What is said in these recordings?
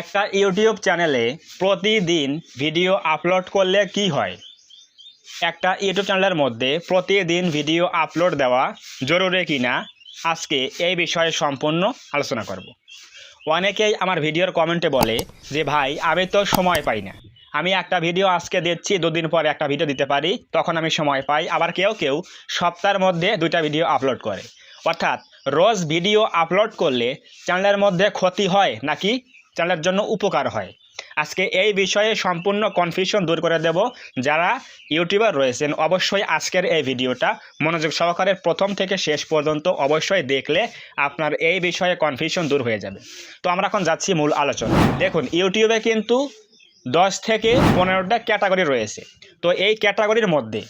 একটা ইউটিউব চ্যানেলে প্রতিদিন ভিডিও আপলোড করলে কি হয়? একটা ইউটিউব চ্যানেলের মধ্যে প্রতিদিন ভিডিও আপলোড দেওয়া জরুরি কিনা আজকে এই বিষয়ে সম্পূর্ণ আলোচনা করব। অনেকেই আমার ভিডিওর কমেন্টে বলে যে ভাই আমি তো সময় পাই না, আমি একটা ভিডিও আজকে দিচ্ছি, দুদিন পরে একটা ভিডিও দিতে পারি, তখন আমি সময় পাই। আবার কেউ কেউ সপ্তাহের মধ্যে দুইটা ভিডিও আপলোড করে। অর্থাৎ রোজ ভিডিও আপলোড করলে চ্যানেলের মধ্যে ক্ষতি হয় নাকি চ্যানেলের জন্য উপকার হয়? আজকে এই বিষয়ে সম্পূর্ণ কনফিউশন দূর করে দেব। যারা ইউটিউবার রয়েছেন অবশ্যই আজকের এই ভিডিওটা মনোযোগ সহকারে প্রথম থেকে শেষ পর্যন্ত অবশ্যই দেখলে আপনার এই বিষয়ে কনফিউশন দূর হয়ে যাবে। তো আমরা এখন যাচ্ছি মূল আলোচনা। দেখুন, ইউটিউবে কিন্তু 10 থেকে 15টা ক্যাটাগরি রয়েছে। তো এই ক্যাটাগরির মধ্যে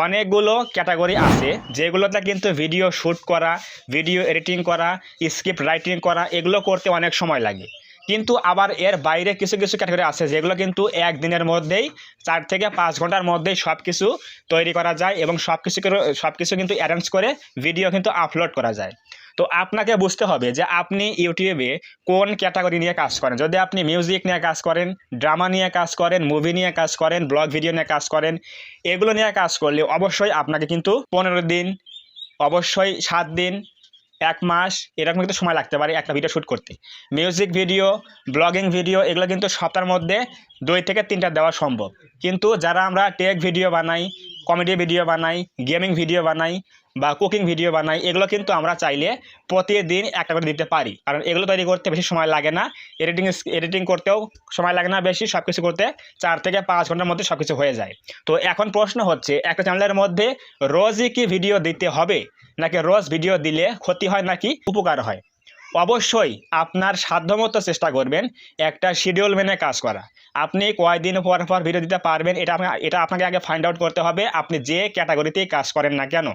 অনেকগুলো ক্যাটাগরি আছে যেগুলোতে কিন্তু ভিডিও শ্যুট করা, ভিডিও এডিটিং করা, স্ক্রিপ্ট রাইটিং করা এগুলো করতে অনেক সময় লাগে। কিন্তু আবার এর বাইরে কিছু কিছু ক্যাটাগরি আছে যেগুলো কিন্তু একদিনের মধ্যেই 4 থেকে 5 ঘন্টার মধ্যেই সব কিছু তৈরি করা যায় এবং সব কিছু কিন্তু অ্যারেঞ্জ করে ভিডিও কিন্তু আপলোড করা যায়। তো আপনাকে বুঝতে হবে যে আপনি ইউটিউবে কোন ক্যাটাগরি নিয়ে কাজ করেন। যদি আপনি মিউজিক নিয়ে কাজ করেন, ড্রামা নিয়ে কাজ করেন, মুভি নিয়ে কাজ করেন, ব্লগ ভিডিও নিয়ে কাজ করেন, এগুলো নিয়ে কাজ করলে অবশ্যই আপনাকে কিন্তু 15 দিন, অবশ্যই 7 দিন, 1 মাস এরকম কিন্তু সময় লাগতে পারে একটা ভিডিও শ্যুট করতে। মিউজিক ভিডিও, ব্লগিং ভিডিও এগুলো কিন্তু সপ্তাহের মধ্যে 2 থেকে 3টা দেওয়া সম্ভব। কিন্তু যারা আমরা টেক ভিডিও বানাই, কমেডি ভিডিও বানাই, গেমিং ভিডিও বানাই বা কুকিং ভিডিও বানাই, এগুলো কিন্তু আমরা চাইলে প্রতিদিন একটা করে দিতে পারি, কারণ এগুলো তৈরি করতে বেশি সময় লাগে না। এডিটিং করতেও সময় লাগে না বেশি, সব কিছু করতে 4 থেকে 5 ঘন্টার মধ্যে সব কিছু হয়ে যায়। তো এখন প্রশ্ন হচ্ছে, একটা চ্যানেলের মধ্যে রোজই কি ভিডিও দিতে হবে, নাকি রোজ ভিডিও দিলে ক্ষতি হয় নাকি উপকার হয়? অবশ্যই আপনার সাধ্যমতো চেষ্টা করবেন একটা শিডিউল মেনে কাজ করা। আপনি কয়দিন পর পর ভিডিও দিতে পারবেন এটা আপনাকে আগে ফাইন্ড আউট করতে হবে, আপনি যে ক্যাটাগরিতেই কাজ করেন না কেন।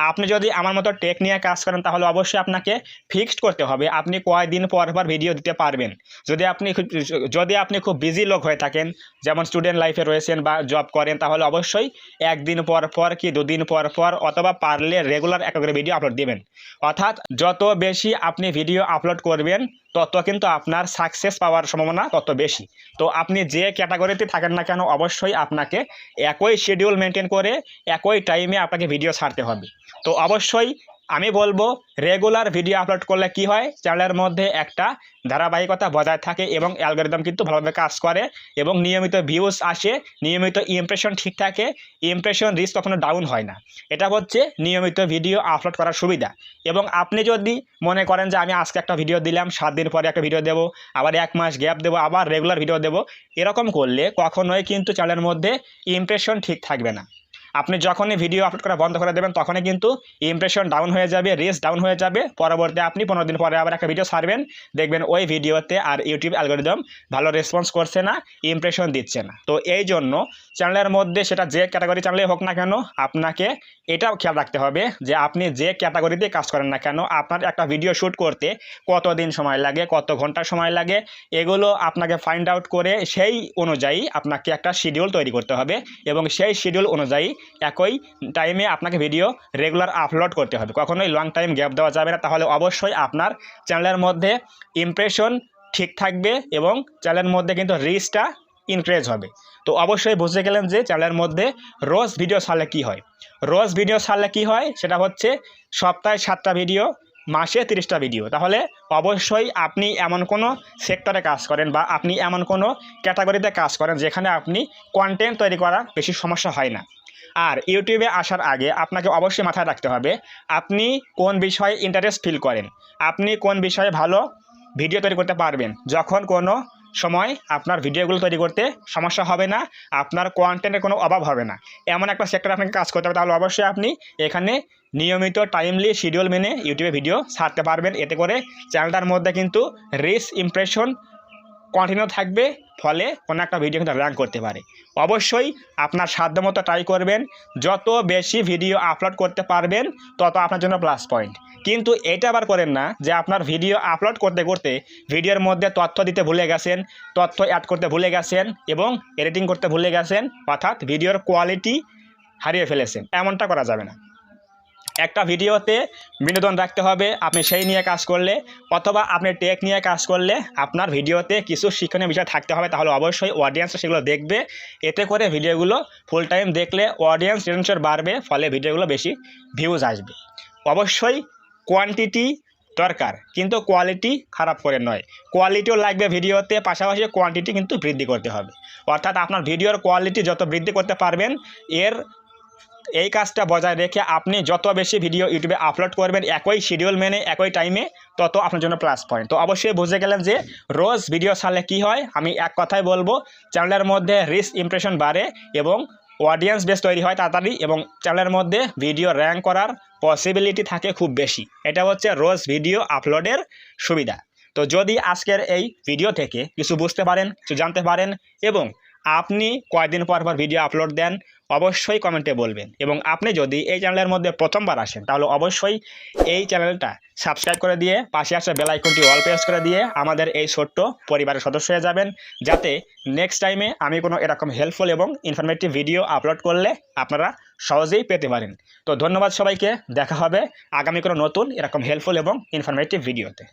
আপনি যদি আমার মতো টেক নিয়ে কাজ করেন তাহলে অবশ্যই আপনাকে ফিক্সড করতে হবে আপনি কয়দিন পর পর ভিডিও দিতে পারবেন। যদি আপনি খুব বিজি লোক হয়ে থাকেন, যেমন স্টুডেন্ট লাইফে রয়েছেন বা জব করেন, তাহলে অবশ্যই 1 দিন পর পর কি 2 দিন পর পর অথবা পারলে রেগুলার একটা করে ভিডিও আপলোড দিবেন। অর্থাৎ যত বেশি আপনি ভিডিও আপলোড করবেন তত কিন্তু আপনার সাকসেস পাওয়ার সম্ভাবনা তত বেশি। তো আপনি যে ক্যাটাগরিতে থাকেন না কেন অবশ্যই আপনাকে একই শিডিউল মেনটেন করে একই টাইমে আপনাকে ভিডিও ছাড়তে হবে। তো অবশ্যই আমি বলবো রেগুলার ভিডিও আপলোড করলে কি হয়, চ্যানেলের মধ্যে একটা ধারাবাহিকতা বজায় থাকে এবং অ্যালগরিদম কিন্তু ভালোভাবে কাজ করে এবং নিয়মিত ভিউজ আসে, নিয়মিত ইমপ্রেশন ঠিক থাকে, ইমপ্রেশন রিচ কখনো ডাউন হয় না। এটা হচ্ছে নিয়মিত ভিডিও আপলোড করার সুবিধা। এবং আপনি যদি মনে করেন যে আমি আজকে একটা ভিডিও দিলাম, 7 দিন পরে একটা ভিডিও দেবো, আবার 1 মাস গ্যাপ দেবো, আবার রেগুলার ভিডিও দেবো, এরকম করলে কখনোই কিন্তু চ্যানেলের মধ্যে ইমপ্রেশন ঠিক থাকবে না। আপনি যখনই ভিডিও আপলোড করা বন্ধ করে দেবেন তখনই কিন্তু ইমপ্রেশন ডাউন হয়ে যাবে, রিচ ডাউন হয়ে যাবে। পরবর্তী আপনি 15 দিন পরে আবার একটা ভিডিও ছাড়বেন, দেখবেন ওই ভিডিওতে আর ইউটিউব অ্যালগরিদম ভালো রেসপন্স করছে না, ইমপ্রেশন দিচ্ছে না। তো এই জন্য চ্যানেলের মধ্যে সেটা যে ক্যাটাগরি চ্যানেলে হোক না কেন আপনাকে এটাও খেয়াল রাখতে হবে যে আপনি যে ক্যাটাগরিতে কাজ করেন না কেন আপনার একটা ভিডিও শ্যুট করতে কত দিন সময় লাগে, কত ঘন্টা সময় লাগে, এগুলো আপনাকে ফাইন্ড আউট করে সেই অনুযায়ী আপনাকে একটা শিডিউল তৈরি করতে হবে এবং সেই শিডিউল অনুযায়ী একই টাইমে আপনাকে ভিডিও রেগুলার আপলোড করতে হবে। কখনোই লং টাইম গ্যাপ দেওয়া যাবে না, তাহলে অবশ্যই আপনার চ্যানেলের মধ্যে ইমপ্রেশন ঠিক থাকবে এবং চ্যানেলের মধ্যে কিন্তু রিচটা ইনক্রিজ হবে। তো অবশ্যই বুঝতে গেলেন যে চ্যানেলের মধ্যে রোজ ভিডিও ছাড়লে কী হয়। রোজ ভিডিও ছাড়লে কী হয় সেটা হচ্ছে সপ্তাহে 7টা ভিডিও, মাসে 30টা ভিডিও। তাহলে অবশ্যই আপনি এমন কোনো সেক্টরে কাজ করেন বা আপনি এমন কোনো ক্যাটাগরিতে কাজ করেন যেখানে আপনি কন্টেন্ট তৈরি করা বেশি সমস্যা হয় না। আর ইউটিউবে আসার আগে আপনাকে অবশ্যই মাথায় রাখতে হবে আপনি কোন বিষয়ে ইন্টারেস্ট ফিল করেন, আপনি কোন বিষয়ে ভালো ভিডিও তৈরি করতে পারবেন। যখন কোনো সময় আপনার ভিডিওগুলো তৈরি করতে সমস্যা হবে না, আপনার কন্টেন্টের কোনো অভাব হবে না, এমন একটা সেক্টরে আপনাকে কাজ করতে হবে, তাহলে অবশ্যই আপনি এখানে নিয়মিত টাইমলি শিডিউল মেনে ইউটিউবে ভিডিও ছাড়তে পারবেন। এতে করে চ্যানেলটার মধ্যে কিন্তু রিচ ইমপ্রেশন কন্টিনিউ থাকবে, ফলে কোনো একটা ভিডিও কিন্তু র্যাঙ্ক করতে পারে। অবশ্যই আপনার সাধ্যমতো ট্রাই করবেন, যত বেশি ভিডিও আপলোড করতে পারবেন তত আপনার জন্য প্লাস পয়েন্ট। কিন্তু এটা আবার করেন না যে আপনার ভিডিও আপলোড করতে করতে ভিডিওর মধ্যে তথ্য দিতে ভুলে গেছেন, তথ্য অ্যাড করতে ভুলে গেছেন এবং এডিটিং করতে ভুলে গেছেন, অর্থাৎ ভিডিওর কোয়ালিটি হারিয়ে ফেলেছেন। এমনটা করা যাবে না। একটা ভিডিওতে বিনোদন রাখতে হবে, আপনি সেই নিয়ে কাজ করলে অথবা আপনি টেক নিয়ে কাজ করলে আপনার ভিডিওতে কিছু শিক্ষণীয় বিষয় থাকতে হবে, তাহলে অবশ্যই অডিয়েন্স সেগুলো দেখবে। এতে করে ভিডিওগুলো ফুল টাইম দেখলে অডিয়েন্স রিটেনশন বাড়বে, ফলে ভিডিওগুলো বেশি ভিউজ আসবে। অবশ্যই কোয়ান্টিটি দরকার, কিন্তু কোয়ালিটি খারাপ করে নয়। কোয়ালিটিও লাগবে ভিডিওতে, পাশাপাশি কোয়ান্টিটি কিন্তু বৃদ্ধি করতে হবে। অর্থাৎ আপনার ভিডিওর কোয়ালিটি যত বৃদ্ধি করতে পারবেন, এই কাজটা বজায় রেখে আপনি যত বেশি ভিডিও ইউটিউবে আপলোড করবেন একই শিডিউল মেনে একই টাইমে, তত আপনার জন্য প্লাস পয়েন্ট। তো অবশ্যই বুঝে গেলেন যে রোজ ভিডিও ছাড়লে কী হয়। আমি এক কথাই বলবো, চ্যানেলের মধ্যে রিচ ইমপ্রেশন বাড়ে এবং অডিয়েন্স বেস তৈরি হয় তাড়াতাড়ি, এবং চ্যানেলের মধ্যে ভিডিও র্যাঙ্ক করার পসিবিলিটি থাকে খুব বেশি। এটা হচ্ছে রোজ ভিডিও আপলোডের সুবিধা। তো যদি আজকের এই ভিডিও থেকে কিছু বুঝতে পারেন, কিছু জানতে পারেন, এবং আপনি কয়দিন পর পর ভিডিও আপলোড দেন, অবশ্যই কমেন্টে বলবেন। এবং আপনি যদি এই চ্যানেলের মধ্যে প্রথমবার আসেন, তাহলে অবশ্যই এই চ্যানেলটা সাবস্ক্রাইব করে দিয়ে পাশে আসা বেল আইকনটি অল প্রেস করে দিয়ে আমাদের এই ছোট্ট পরিবারের সদস্য হয়ে যাবেন, যাতে নেক্সট টাইমে আমি কোনো এরকম হেল্পফুল এবং ইনফরমেটিভ ভিডিও আপলোড করলে আপনারা সহজেই পেতে পারেন। তো ধন্যবাদ সবাইকে, দেখা হবে আগামী কোনো নতুন এরকম হেল্পফুল এবং ইনফরমেটিভ ভিডিওতে।